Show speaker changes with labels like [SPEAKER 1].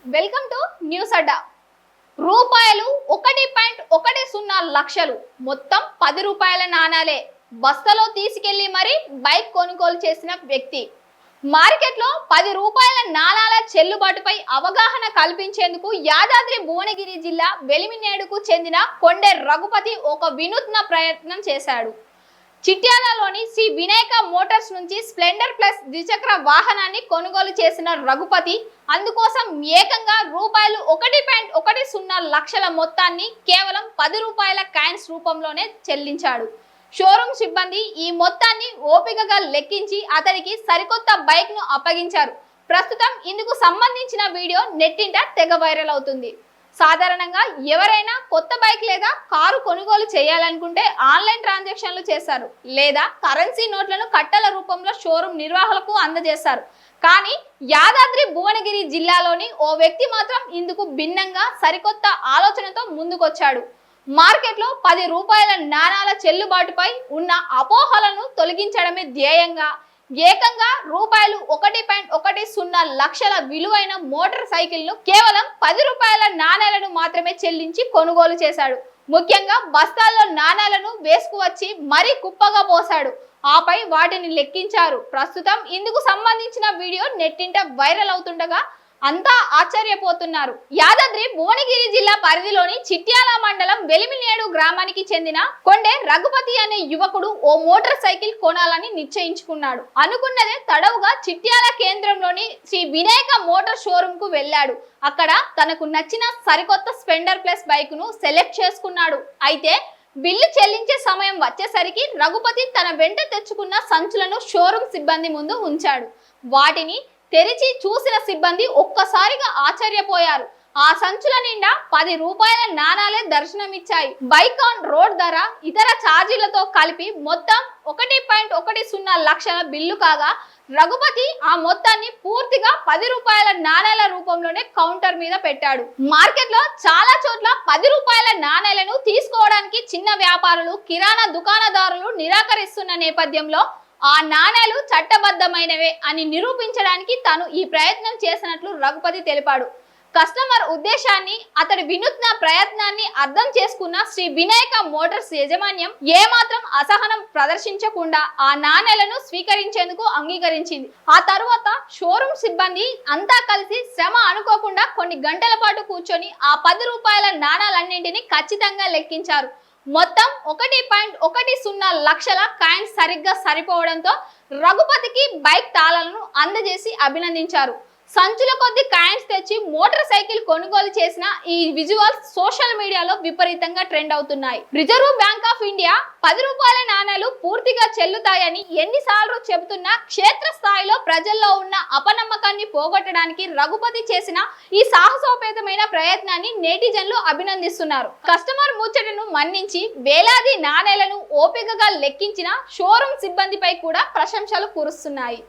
[SPEAKER 1] Welcome to news అడ్డా. రూపాయలు 1.10 లక్షలు మొత్తం 10 రూపాయల నాణాలే బస్తలో తీసుకెళ్లి మరి బైక్ కొనుగోలు చేసిన వ్యక్తి. మార్కెట్లో 10 రూపాయల నాణాల చెల్లుబాటుపై అవగాహన కల్పించేందుకు యాదాద్రి భువనగిరి జిల్లా వెలిమినేడుకు చెందిన కొండే రఘుపతి ఒక వినూత్న ప్రయత్నం చేశాడు. చిట్యాలలోని శ్రీ వినాయక మోటార్స్ నుంచి స్ప్లెండర్ ప్లస్ ద్విచక్ర వాహనాన్ని కొనుగోలు చేసిన రఘుపతి అందుకోసం ఏకంగా రూపాయలు 1.10 లక్షల మొత్తాన్ని కేవలం 10 రూపాయల కాయిన్స్ రూపంలోనే చెల్లించాడు. షోరూమ్ సిబ్బంది ఈ మొత్తాన్ని ఓపికగా లెక్కించి అతనికి సరికొత్త బైక్ ను అప్పగించారు. ప్రస్తుతం ఇందుకు సంబంధించిన వీడియో నెట్టింట తెగ వైరల్ అవుతుంది. సాధారణంగా ఎవరైనా కొత్త బైక్ లేదా కారు కొనుగోలు చేయాలనుకుంటే ఆన్లైన్ ట్రాన్సాక్షన్లు చేస్తారు లేదా కరెన్సీ నోట్లను కట్టల రూపంలో షోరూమ్ నిర్వాహకులకు అందజేస్తారు. కానీ యాదాద్రి భువనగిరి జిల్లాలోని ఓ వ్యక్తి మాత్రం ఇందుకు భిన్నంగా సరికొత్త ఆలోచనతో ముందుకొచ్చాడు. మార్కెట్లో 10 రూపాయల నాణాల చెల్లుబాటుపై ఉన్న అపోహలను తొలగించడమే ధ్యేయంగా ఏకంగా రూపాయలు 1.10 లక్షల విలువైన మోటార్ సైకిల్ ను కేవలం 10 రూపాయల నాణేలను మాత్రమే చెల్లించి కొనుగోలు చేశాడు. ముఖ్యంగా బస్తాల్లో నాణేలను వేసుకువచ్చి మరీ కుప్పగా పోశాడు. ఆపై వాటిని లెక్కించారు. ప్రస్తుతం ఇందుకు సంబంధించిన వీడియో నెట్టింట వైరల్ అవుతుండగా అంతా ఆశ్చర్యపోతున్నారు. యాదాద్రి భువనగిరి జిల్లా పరిధిలోని చిట్యాల మండలం వెలిమినేడు గ్రామానికి చెందిన కొండే రఘుపతి అనే యువకుడు ఓ మోటార్ సైకిల్ కొనాలని నిశ్చయించుకున్నాడు. అనుకున్నదే తడవుగా చిట్యాల కేంద్రంలోని శ్రీ వినాయక మోటార్ షోరూమ్ కు వెళ్ళాడు. అక్కడ తనకు నచ్చిన సరికొత్త స్ప్లెండర్ ప్లస్ బైక్ ను సెలెక్ట్ చేసుకున్నాడు. అయితే బిల్లు చెల్లించే సమయం వచ్చేసరికి రఘుపతి తన వెంట తెచ్చుకున్న సంచులను షోరూమ్ సిబ్బంది ముందు ఉంచాడు. వాటిని తెరిచి చూసిన సిబ్బంది ఒక్కసారిగా ఆశ్చర్యపోయారు. ఆ సంచుల నిండా 10 రూపాయల నాణాలే దర్శనమిచ్చాయి. బైక్ ఆన్ రోడ్ ధర ఇతర ఛార్జీలతో కలిపి మొత్తం 1.10 లక్షల బిల్లు కాగా రఘుపతి ఆ మొత్తాన్ని పూర్తిగా 10 రూపాయల నాణేల రూపంలోనే కౌంటర్ మీద పెట్టాడు. మార్కెట్ లో చాలా చోట్ల 10 రూపాయల నాణేలను తీసుకోవడానికి చిన్న వ్యాపారులు, కిరాణా దుకాణదారులు నిరాకరిస్తున్న నేపథ్యంలో ఆ నాణేలు చట్టబద్ధమైనవే అని నిరూపించడానికి తాను ఈ ప్రయత్నం చేసినట్లు రఘుపతి తెలిపాడు. కస్టమర్ ఉద్దేశాన్ని, అతడి వినూత్న ప్రయత్నాన్ని అర్థం చేసుకున్న శ్రీ వినాయక మోటార్స్ యాజమాన్యం ఏమాత్రం అసహనం ప్రదర్శించకుండా ఆ నాణేలను స్వీకరించేందుకు అంగీకరించింది. ఆ తరువాత షోరూమ్ సిబ్బంది అంతా కలిసి శ్రమ అనుకోకుండా కొన్ని గంటల పాటు కూర్చొని ఆ 10 రూపాయల నాణాలన్నింటినీ ఖచ్చితంగా లెక్కించారు. మొత్తం 1.10 లక్షల కాయిన్స్ సరిగ్గా సరిపోవడంతో రఘుపతికి బైక్ తాళాలను అందజేసి అభినందించారు. సంచుల కొద్ది కాయిన్స్ తెచ్చి మోటార్ సైకిల్ కొనుగోలు చేసిన ఈ విజువల్స్ సోషల్ మీడియాలో విపరీతంగా ట్రెండ్ అవుతున్నాయి. రిజర్వ్ బ్యాంక్ ఆఫ్ ఇండియా 10 రూపాయల నాణేలు పూర్తిగా చెల్లుతాయని ఎన్నిసార్లు చెబుతున్నా క్షేత్రస్థాయిలో ప్రజల్లో ఉన్న అపనమ్మకాన్ని పోగొట్టడానికి రఘుపతి చేసిన ఈ సాహసోపేతమైన ప్రయత్నాన్ని నెటిజన్లు అభినందిస్తున్నారు. కస్టమర్ ముచ్చటను మన్నించి వేలాది నాణేలను ఓపికగా లెక్కించిన షోరూమ్ సిబ్బందిపై కూడా ప్రశంసలు కురుస్తున్నాయి.